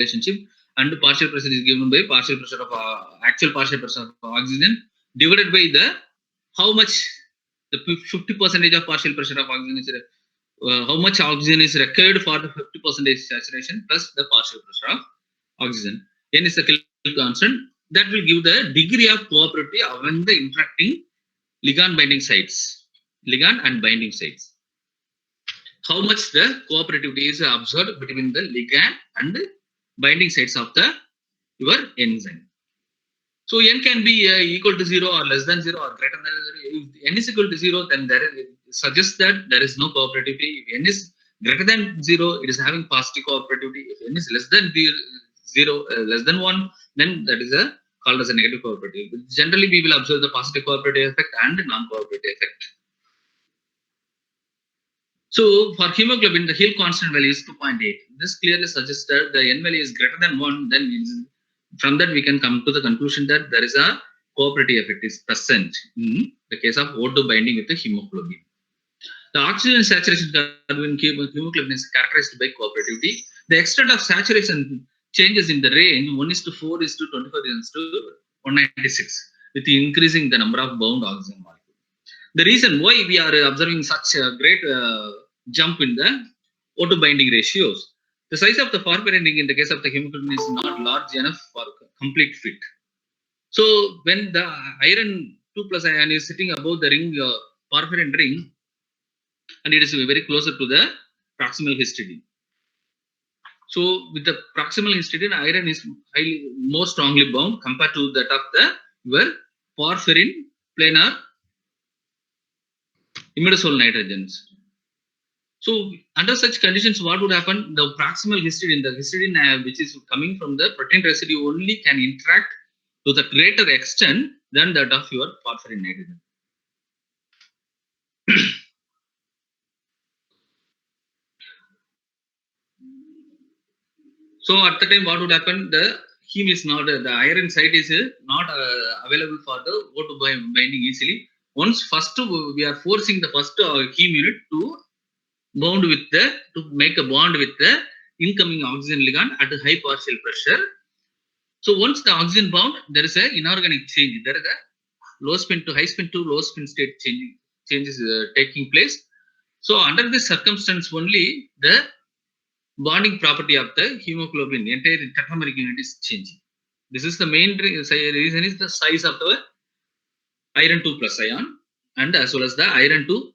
relationship, and partial pressure is given by partial pressure of actual partial pressure of oxygen divided by the how much the 50% of partial pressure of oxygen is how much oxygen is required for the 50% saturation plus the partial pressure of oxygen. N is the Killing constant that will give the degree of cooperativity among the interacting ligand binding sites, ligand and binding sites. How much the cooperativity is observed between the ligand and the binding sites of the your enzyme. So n can be equal to 0 or less than 0 or greater than 0. If n is equal to 0, then there suggests that there is no cooperativity. If n is greater than 0, it is having positive cooperativity. If n is less than 0, less than 1, then that is called as a negative cooperativity. Generally, we will observe the positive cooperative effect and non-cooperative effect. So for hemoglobin, the Hill constant value is 2.8. This clearly suggests that the n value is greater than 1. Then from that we can come to the conclusion that there is a cooperative effect is present in the case of O2 binding with the hemoglobin. The oxygen saturation curve in hemoglobin is characterized by cooperativity. The extent of saturation changes in the range 1:4:24 196 with increasing the number of bound oxygen molecules. The reason why we are observing such a great jump in the O2 binding ratios, the size of the porphyrin ring in the case of the hemoglobin is not large enough for complete fit. So when the iron 2 plus ion is sitting above the ring, porphyrin ring, and it is very closer to the proximal histidine. So with the proximal histidine, iron is highly more strongly bound compared to that of the your porphyrin planar imidazole nitrogens. So under such conditions, what would happen? The proximal histidine, the histidine which is coming from the protein residue only can interact to the greater extent than that of your porphyrin nitrogen. So at the time, what would happen? The heme is not, the iron site is not available for the O2 binding easily. Once first we are forcing the first heme unit to bound with the, to make a bond with the incoming oxygen ligand at high partial pressure. So once the oxygen bound, there is a inorganic change. There is a low spin to high spin to low spin state changes taking place. So under this circumstance only, the bonding property of the hemoglobin, entire tetrameric unit is changing. This is the main reason is the size of the iron 2 plus ion and as well as the iron 2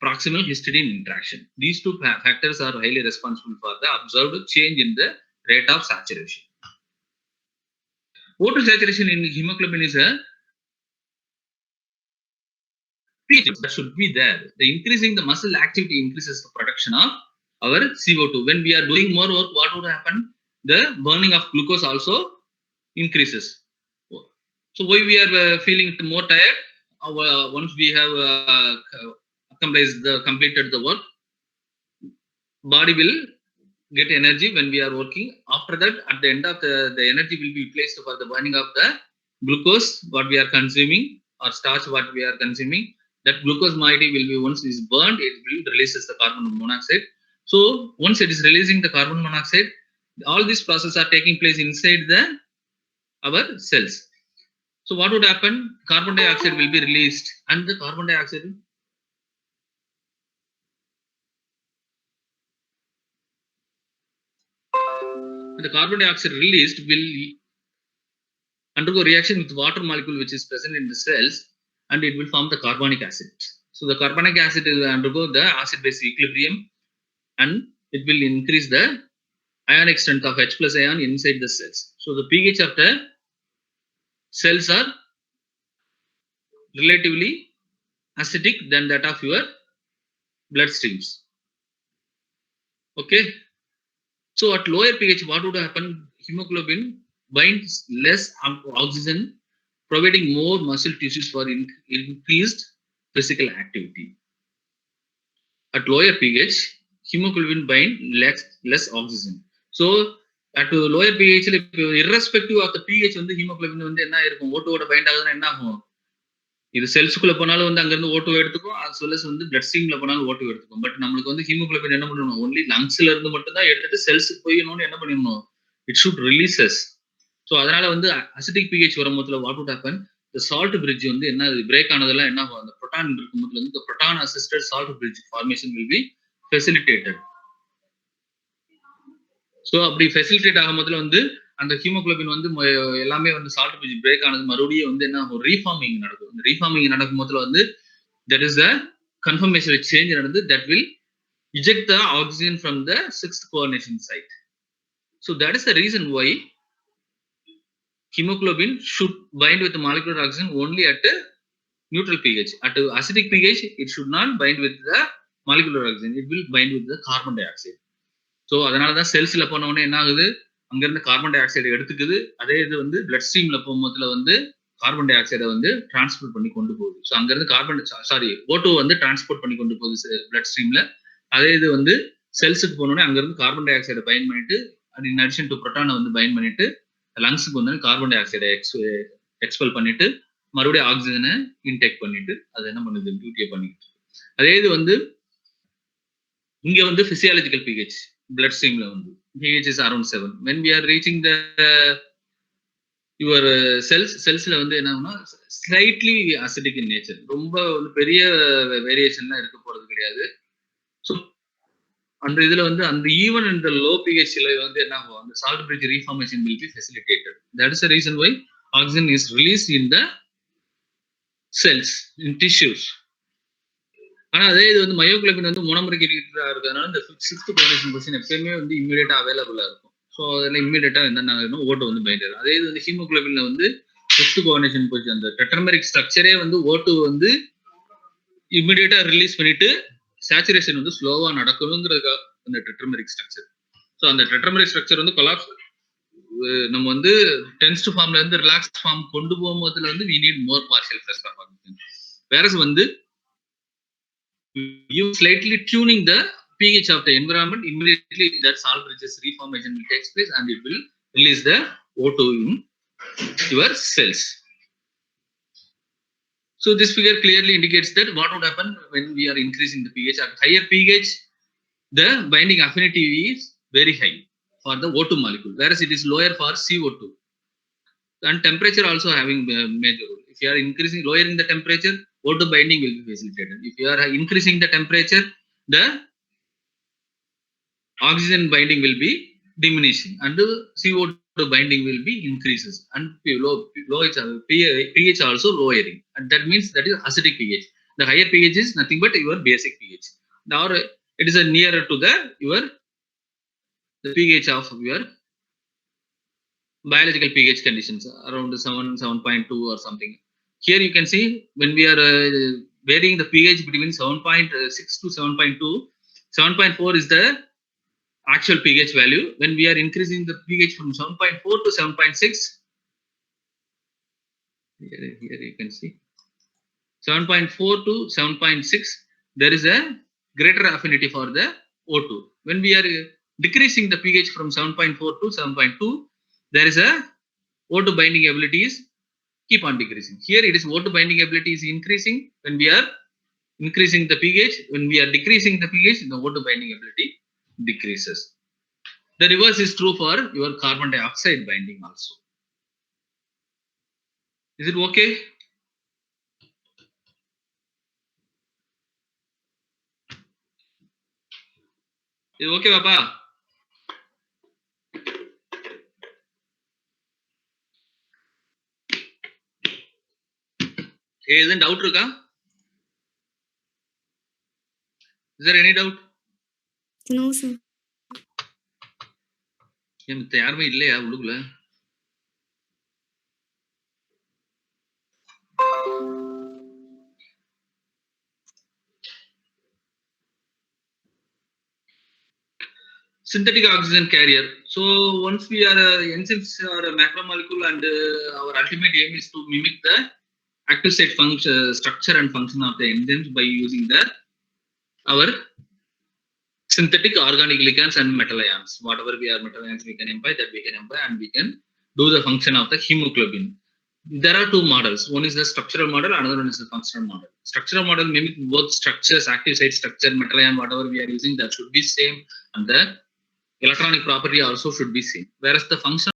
proximal histidine interaction. These two factors are highly responsible for the observed change in the rate of saturation. O2 saturation in hemoglobin is a feature that should be there. The increasing the muscle activity increases the production of our CO2. When we are doing more work, what would happen? The burning of glucose also increases. So why we are feeling more tired? Once we have completed the work, body will get energy when we are working. After that, at the end of the energy will be placed for the burning of the glucose what we are consuming or starch what we are consuming. That glucose moiety will be, once is burned, it will releases the carbon monoxide. So once it is releasing the carbon monoxide, all these processes are taking place inside our cells. So what would happen? Carbon dioxide will be released, and the carbon dioxide released will undergo reaction with water molecule which is present in the cells, and it will form the carbonic acid. So the carbonic acid will undergo the acid base equilibrium, and it will increase the ionic strength of H plus ion inside the cells. So the pH of the cells are relatively acidic than that of your blood streams. Okay. So at lower pH, what would happen? Hemoglobin binds less oxygen, providing more muscle tissues for increased physical activity. At lower pH, hemoglobin bind less oxygen. So at lower pH, irrespective of the pH, வந்து hemoglobin வந்து என்ன இருக்கும்? ஓட்டோட find ஆகுதுன்னா என்ன ஆகும்? இது செல்ஸுக்குள்ள போனாலும் வந்து அங்கிருந்து ஓட்டோ எடுத்துக்கும், as well as வந்து பிளட் ஸ்ட்ரீம்ல போனாலும் ஓட்டோ எடுத்துக்கும். பட் நம்மளுக்கு வந்து ஹீமோகுளோபின் என்ன பண்ணணும்? ஒன்லி லங்ஸ்ல இருந்து மட்டும் தான் எடுத்துட்டு செல்ஸுக்கு போயிடணும்னு என்ன பண்ணிடணும்? it should releases. So அதனால வந்து acidic pH வரும்போது what would happen, the salt bridge வந்து என்ன பிரேக் ஆனதெல்லாம் என்ன ஆகும், அந்த புரோட்டான் இருக்கும்போது வந்து the proton assisted salt bridge formation will be facilitated. So அப்படி ஃபெசிலிட்டேட் ஆகும்போதுல வந்து அந்த ஹீமோகுளோபின் வந்து எல்லாமே வந்து சால்ட் பிரிட்ஜ் பிரேக் ஆனது மறுபடியும் வந்து என்ன ஆகும், ரீஃபார்மிங் நடக்கும். அந்த ரீஃபார்மிங் நடக்கும் போதுல வந்து that is a conformational change நடந்து that will eject the oxygen from the sixth coordination site. So that is the reason why hemoglobin should bind with the molecular oxygen only at a neutral pH. At acidic pH, it should not bind with the molecular oxygen. It will bind with the carbon dioxide. So அதனால தான் செல்ஸ்ல போனவொடனே என்ன ஆகுது, அங்கிருந்து carbon tie ஆக்சைடை எடுத்துக்குது. அதே இது வந்து பிளட் ஸ்ட்ரீம்ல போகும்போதுல வந்து கார்பன் டை ஆக்சைடை வந்து டிரான்ஸ்போர்ட் பண்ணி கொண்டு போகுது. ஸோ அங்கிருந்து O2 வந்து டிரான்ஸ்போர்ட் பண்ணி கொண்டு போகுது பிளட் ஸ்ட்ரீம்ல. அதே இது வந்து செல்ஸுக்கு போனோடனே அங்கிருந்து கார்பன் டை ஆக்சைடை பைண்ட் பண்ணிட்டு, அது இன் அடிஷன் டு புரோட்டானை வந்து பைண்ட் பண்ணிட்டு லங்ஸுக்கு வந்து கார்பன் டை ஆக்சைடை எக்ஸ்பெல் பண்ணிட்டு மறுபடியும் ஆக்சிஜனை இன்டேக் பண்ணிட்டு அது என்ன பண்ணுது, டியூட்டியை பண்ணிட்டு. அதே இது வந்து இங்க வந்து பிசியாலஜிக்கல் பிஹெச் blood stream ல வந்து pH is around 7. When we are reaching the your cellsல வந்து என்ன ஆகும்னா slightly acidic in nature, ரொம்ப பெரிய வேரியேஷன்லாம் இருக்க போறது கிடையாது. ஸோ அந்த இதுல வந்து அந்த ஈவன் இந்த லோ pHல வந்து என்ன ஆகும், அந்த salt bridge reformation will be facilitated. That is the reason why oxygen is released in the cells, in tissues. ஆனா அதே இது வந்து மயோகுளோபின் வந்து மோனோமரிக் இன்ஹிபிட்டரா இருக்கிறதுனால இந்த சிக்ஸ்த் கோஆர்டினேஷன் பொசிஷன் எப்பயுமே வந்து இமிடியேட்டா அவைலபிளா இருக்கும். ஸோ அதில் இமிடியேட்டா என்னென்ன O2 வந்து பைண்ட் ஆகும். அதே இது வந்து ஹீமோகுளோபின்ல வந்து சிக்ஸ்த் கோஆர்டினேஷன் பொசிஷன் அந்த டெட்ராமெரிக் ஸ்ட்ரக்சரே வந்து O2 வந்து இமிடியேட்டா ரிலீஸ் பண்ணிட்டு சேச்சுரேஷன் வந்து ஸ்லோவா நடக்கணுங்கிறதுக்காக அந்த டெட்ராமெரிக் ஸ்ட்ரக்சர். ஸோ அந்த டெட்ராமெரிக் ஸ்ட்ரக்சர் வந்து கொலாப்ஸ் நம்ம வந்து டென்ஸ்ட் ஃபார்ம்ல இருந்து ரிலாக்ஸ் ஃபார்ம் கொண்டு போகும்போதுல வந்து we need more partial pressure of oxygen. Whereas வந்து you slightly tuning the pH of the environment, immediately that salt bridges reformation will take place and it will release the O2 in your cells. So this figure clearly indicates that what would happen when we are increasing the pH. At higher pH, the binding affinity is very high for the O2 molecule, whereas it is lower for CO2. And temperature also having a major role. If you are lowering the temperature, O2 binding will be facilitated. If you are increasing the temperature, the oxygen binding will be diminishing and the CO2 binding will be increases, and pH also lowering, and that means that is acidic pH. The higher pH is nothing but your basic pH. Now it is nearer to the pH of your biological pH conditions, around 7.2 or something. Here you can see when we are varying the pH between 7.6 to 7.2, 7.4 is the actual pH value. When we are increasing the pH from 7.4 to 7.6, here you can see 7.4 to 7.6, there is a greater affinity for the O2. When we are decreasing the pH from 7.4 to 7.2, there is a O2 binding abilities keep on decreasing. Here it is O2 binding ability is increasing when we are increasing the pH. When we are decreasing the pH, the O2 binding ability decreases. The reverse is true for your carbon dioxide binding also. Is it okay? Is it okay, Papa? Hey, isn't doubt இருக்கா? Is there any doubt? No, sir. யாருமே இல்லையா உள்ளுக்குள்ள? Synthetic oxygen carrier. So once we are enzymes are a macromolecule, and our ultimate aim is to mimic the active site function, structure and function of the enzymes by using our synthetic organic ligands and metal ions. Whatever we are metal ions we can employ, that we can employ, and we can do the function of the hemoglobin. There are two models. One is the structural model, another one is the functional model. Structural model mimic both structures, active site structure, metal ion, whatever we are using, that should be same, and the electronic property also should be same. Whereas the function